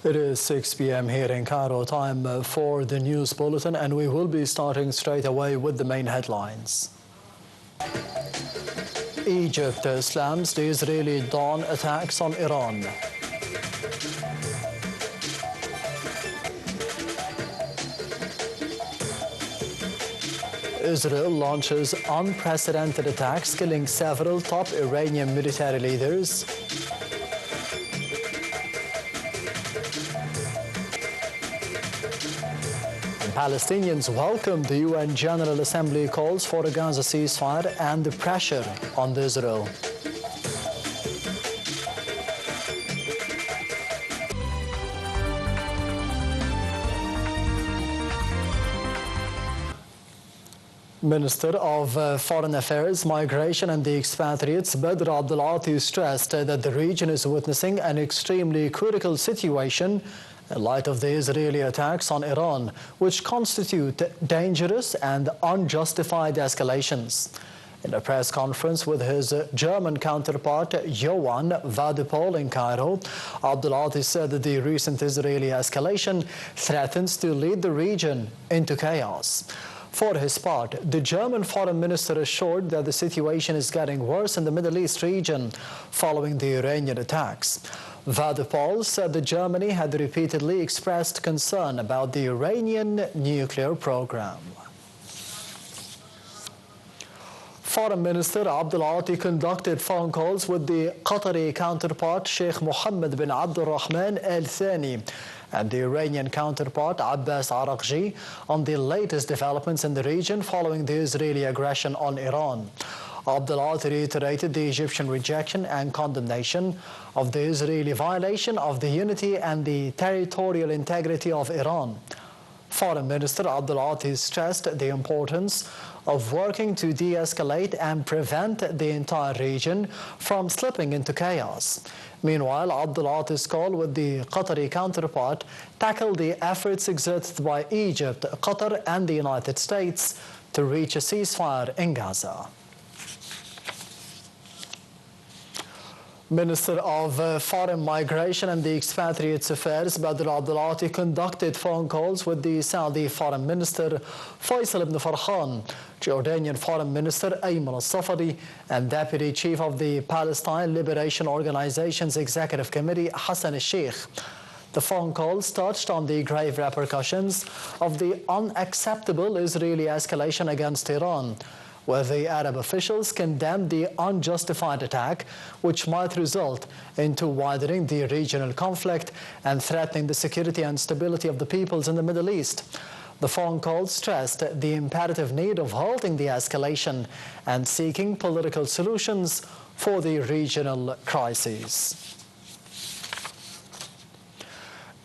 It is 6 p.m. here in Cairo. Time for the news bulletin, and we will be starting straight away with the main headlines. Egypt slams the Israeli dawn attacks on Iran. Israel launches unprecedented attacks, killing several top Iranian military leaders. Palestinians welcome the UN General Assembly calls for a Gaza ceasefire and the pressure on Israel. Minister of Foreign Affairs, Migration and the Expatriates, Badr Abdulati, stressed that the region is witnessing an extremely critical situation in light of the Israeli attacks on Iran, which constitute dangerous and unjustified escalations. In a press conference with his German counterpart, Johann Vadepol, in Cairo, Abdulati said that the recent Israeli escalation threatens to lead the region into chaos. For his part, the German foreign minister assured that the situation is getting worse in the Middle East region following the Iranian attacks. Vadepol said that Germany had repeatedly expressed concern about the Iranian nuclear program. Foreign Minister Abdulati conducted phone calls with the Qatari counterpart Sheikh Mohammed bin Abdul Rahman al-Thani and the Iranian counterpart Abbas Araqji on the latest developments in the region following the Israeli aggression on Iran. Abdulati reiterated the Egyptian rejection and condemnation of the Israeli violation of the unity and the territorial integrity of Iran. Foreign Minister Abdulati stressed the importance of working to de-escalate and prevent the entire region from slipping into chaos. Meanwhile, Abdulati's call with the Qatari counterpart tackled the efforts exerted by Egypt, Qatar and the United States to reach a ceasefire in Gaza. Minister of Foreign Migration and the Expatriates Affairs, Badr Abdulati, conducted phone calls with the Saudi Foreign Minister Faisal ibn Farhan, Jordanian Foreign Minister Ayman al-Safadi, and Deputy Chief of the Palestine Liberation Organization's Executive Committee, Hassan al-Sheikh. The phone calls touched on the grave repercussions of the unacceptable Israeli escalation against Iran, where the Arab officials condemned the unjustified attack, which might result into widening the regional conflict and threatening the security and stability of the peoples in the Middle East. The phone calls stressed the imperative need of halting the escalation and seeking political solutions for the regional crises.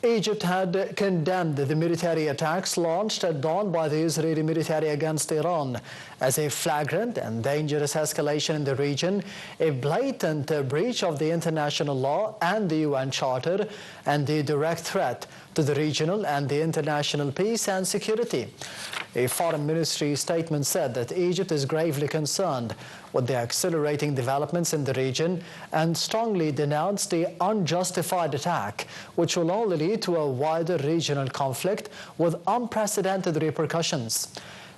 Egypt had condemned the military attacks launched at dawn by the Israeli military against Iran as a flagrant and dangerous escalation in the region, a blatant breach of the international law and the UN Charter, and a direct threat to the regional and the international peace and security. A foreign ministry statement said that Egypt is gravely concerned with the accelerating developments in the region and strongly denounced the unjustified attack, which will only lead to a wider regional conflict with unprecedented repercussions.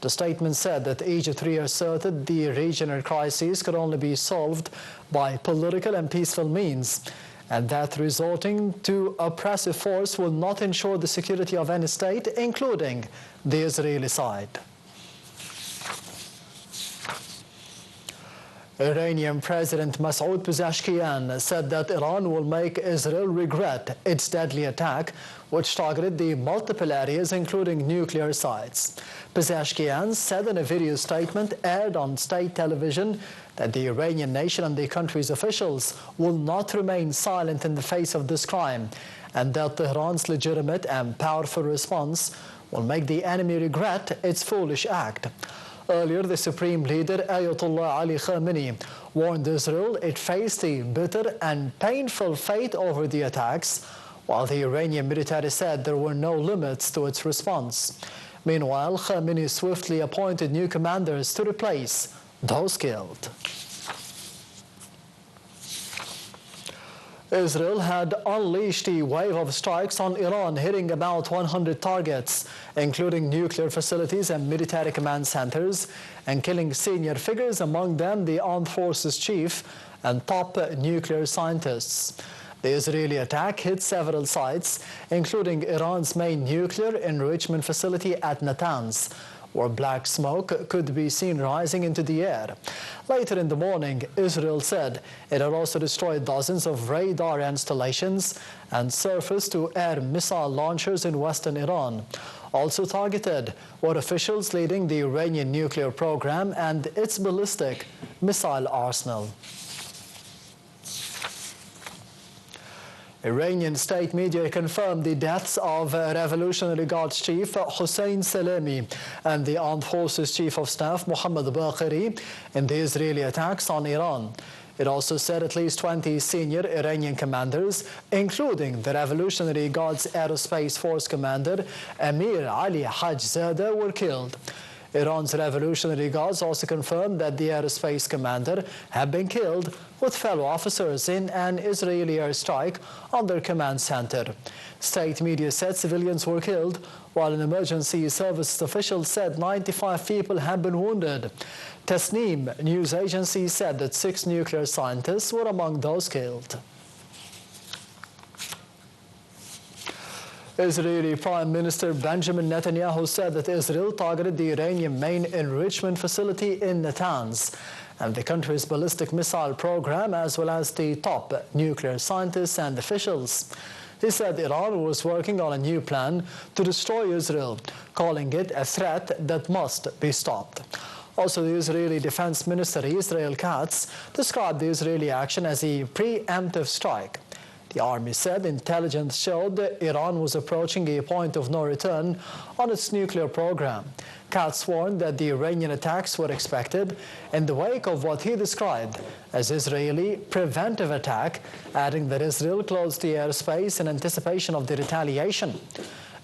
The statement said that Egypt reasserted the regional crises could only be solved by political and peaceful means, and that resorting to oppressive force will not ensure the security of any state, including the Israeli side. Iranian President Masoud Pezeshkian said that Iran will make Israel regret its deadly attack, which targeted the multiple areas, including nuclear sites. Pezeshkian said in a video statement aired on state television that the Iranian nation and the country's officials will not remain silent in the face of this crime, and that Tehran's legitimate and powerful response will make the enemy regret its foolish act. Earlier, the Supreme Leader Ayatollah Ali Khamenei warned Israel it faced a bitter and painful fate over the attacks, while the Iranian military said there were no limits to its response. Meanwhile, Khamenei swiftly appointed new commanders to replace those killed. Israel had unleashed a wave of strikes on Iran, hitting about 100 targets, including nuclear facilities and military command centers, and killing senior figures, among them the armed forces chief and top nuclear scientists. The Israeli attack hit several sites, including Iran's main nuclear enrichment facility at Natanz, where black smoke could be seen rising into the air. Later in the morning, Israel said it had also destroyed dozens of radar installations and surface-to-air missile launchers in western Iran. Also targeted were officials leading the Iranian nuclear program and its ballistic missile arsenal. Iranian state media confirmed the deaths of Revolutionary Guards Chief Hossein Salami and the Armed Forces Chief of Staff Mohammad Baqiri in the Israeli attacks on Iran. It also said at least 20 senior Iranian commanders, including the Revolutionary Guards Aerospace Force commander Amir Ali Hajzadeh, were killed. Iran's Revolutionary Guards also confirmed that the aerospace commander had been killed with fellow officers in an Israeli airstrike on their command center. State media said civilians were killed, while an emergency services official said 95 people had been wounded. Tasnim news agency said that 6 nuclear scientists were among those killed. Israeli Prime Minister Benjamin Netanyahu said that Israel targeted the Iranian main enrichment facility in Natanz and the country's ballistic missile program, as well as the top nuclear scientists and officials. He said Iran was working on a new plan to destroy Israel, calling it a threat that must be stopped. Also, the Israeli Defense Minister Israel Katz described the Israeli action as a preemptive strike. The army said intelligence showed that Iran was approaching a point of no return on its nuclear program. Katz warned that the Iranian attacks were expected in the wake of what he described as Israeli preventive attack, adding that Israel closed the airspace in anticipation of the retaliation.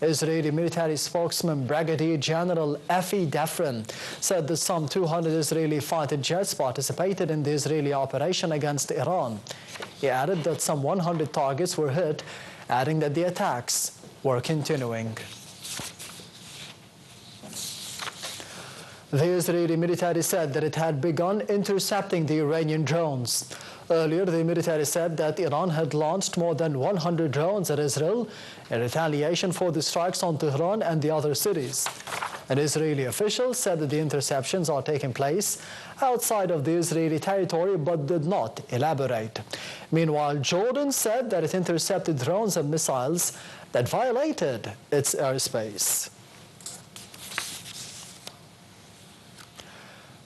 Israeli military spokesman Brigadier General Efi Defrin said that some 200 Israeli fighter jets participated in the Israeli operation against Iran. He added that some 100 targets were hit, adding that the attacks were continuing. The Israeli military said that it had begun intercepting the Iranian drones. Earlier, the military said that Iran had launched more than 100 drones at Israel in retaliation for the strikes on Tehran and the other cities. An Israeli official said that the interceptions are taking place outside of the Israeli territory but did not elaborate. Meanwhile, Jordan said that it intercepted drones and missiles that violated its airspace.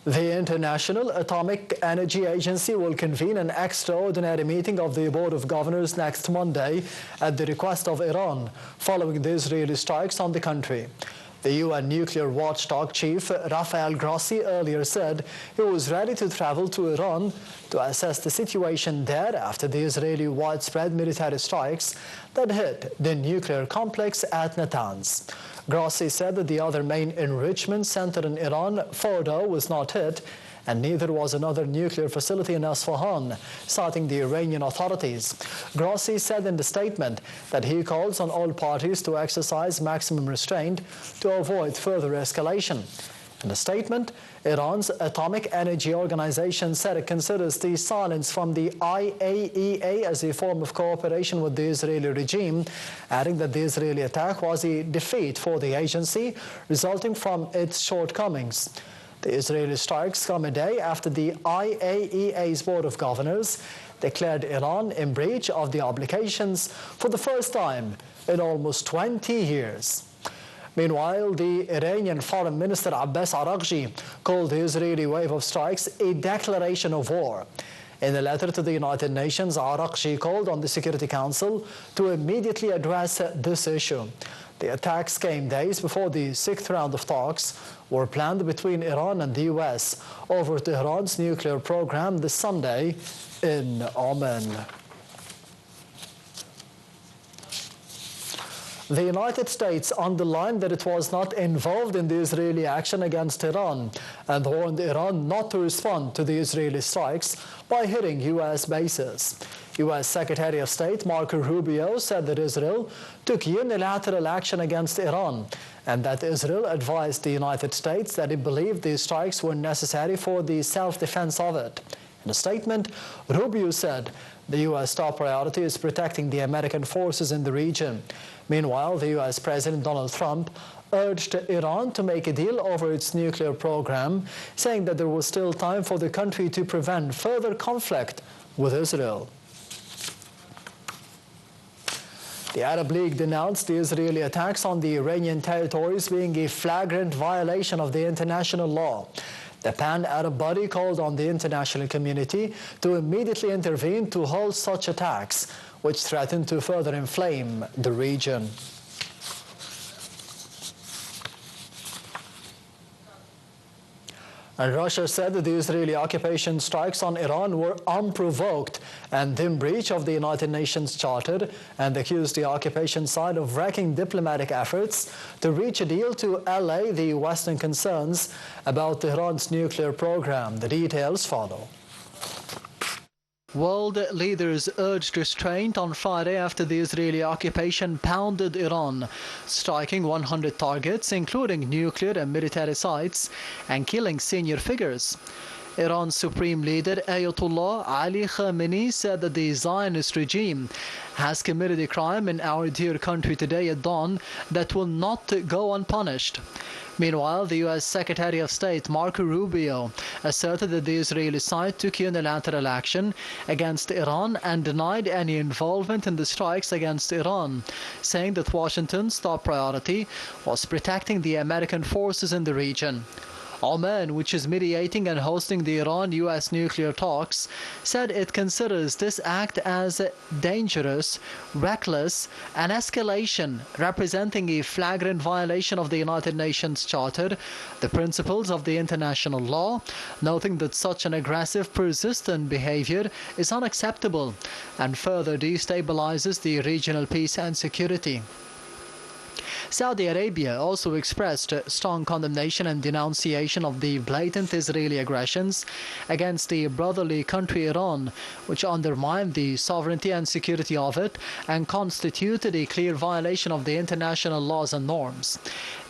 The International Atomic Energy Agency will convene an extraordinary meeting of the Board of Governors next Monday at the request of Iran, following the Israeli strikes on the country. The UN nuclear watchdog chief Rafael Grossi earlier said he was ready to travel to Iran to assess the situation there after the Israeli widespread military strikes that hit the nuclear complex at Natanz. Grossi said that the other main enrichment center in Iran, Fordo, was not hit, and neither was another nuclear facility in Isfahan, citing the Iranian authorities. Grossi said in the statement that he calls on all parties to exercise maximum restraint to avoid further escalation. In a statement, Iran's Atomic Energy Organization said it considers the silence from the IAEA as a form of cooperation with the Israeli regime, adding that the Israeli attack was a defeat for the agency, resulting from its shortcomings. The Israeli strikes come a day after the IAEA's Board of Governors declared Iran in breach of the obligations for the first time in almost 20 years. Meanwhile, the Iranian Foreign Minister Abbas Araghchi called the Israeli wave of strikes a declaration of war. In a letter to the United Nations, Araghchi called on the Security Council to immediately address this issue. The attacks came days before the 6th round of talks were planned between Iran and the US over Tehran's nuclear program this Sunday in Oman. The United States underlined that it was not involved in the Israeli action against Iran and warned Iran not to respond to the Israeli strikes by hitting US bases. U.S. Secretary of State Marco Rubio said that Israel took unilateral action against Iran and that Israel advised the United States that it believed these strikes were necessary for the self-defense of it. In a statement, Rubio said the U.S. top priority is protecting the American forces in the region. Meanwhile, the U.S. President Donald Trump urged Iran to make a deal over its nuclear program, saying that there was still time for the country to prevent further conflict with Israel. The Arab League denounced the Israeli attacks on the Iranian territories being a flagrant violation of the international law. The pan-Arab body called on the international community to immediately intervene to halt such attacks, which threaten to further inflame the region. And Russia said that the Israeli occupation strikes on Iran were unprovoked and in breach of the United Nations Charter, and accused the occupation side of wrecking diplomatic efforts to reach a deal to allay the Western concerns about Tehran's nuclear program. The details follow. World leaders urged restraint on Friday after the Israeli occupation pounded Iran, striking 100 targets, including nuclear and military sites, and killing senior figures. Iran's supreme leader Ayatollah Ali Khamenei said that the Zionist regime has committed a crime in our dear country today at dawn that will not go unpunished. Meanwhile, the U.S. Secretary of State Marco Rubio asserted that the Israeli side took unilateral action against Iran and denied any involvement in the strikes against Iran, saying that Washington's top priority was protecting the American forces in the region. Oman, which is mediating and hosting the Iran-U.S. nuclear talks, said it considers this act as dangerous, reckless, and escalation, representing a flagrant violation of the United Nations Charter, the principles of the international law, noting that such an aggressive, persistent behavior is unacceptable and further destabilizes the regional peace and security. Saudi Arabia also expressed strong condemnation and denunciation of the blatant Israeli aggressions against the brotherly country Iran, which undermined the sovereignty and security of it and constituted a clear violation of the international laws and norms.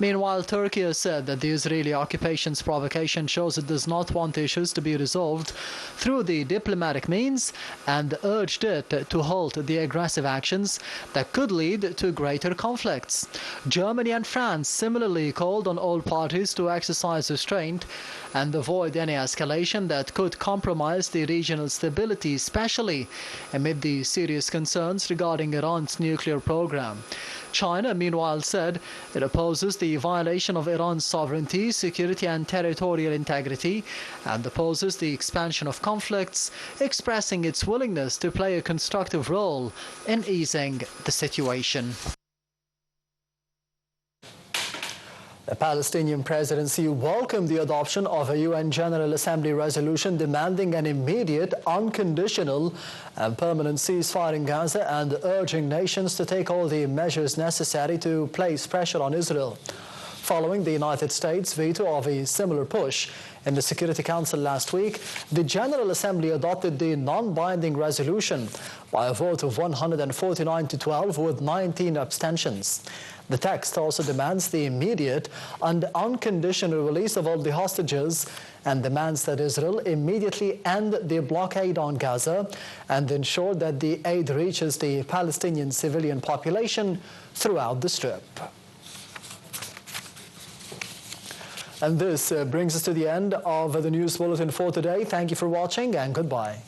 Meanwhile, Turkey has said that the Israeli occupation's provocation shows it does not want issues to be resolved through the diplomatic means and urged it to halt the aggressive actions that could lead to greater conflicts. Germany and France similarly called on all parties to exercise restraint and avoid any escalation that could compromise the regional stability, especially amid the serious concerns regarding Iran's nuclear program. China, meanwhile, said it opposes the violation of Iran's sovereignty, security, and territorial integrity and opposes the expansion of conflicts, expressing its willingness to play a constructive role in easing the situation. The Palestinian presidency welcomed the adoption of a UN General Assembly resolution demanding an immediate, unconditional and permanent ceasefire in Gaza and urging nations to take all the measures necessary to place pressure on Israel. Following the United States' veto of a similar push in the Security Council last week, the General Assembly adopted the non-binding resolution by a vote of 149 to 12 with 19 abstentions. The text also demands the immediate and unconditional release of all the hostages and demands that Israel immediately end the blockade on Gaza and ensure that the aid reaches the Palestinian civilian population throughout the Strip. And this brings us to the end of the news bulletin for today. Thank you for watching and goodbye.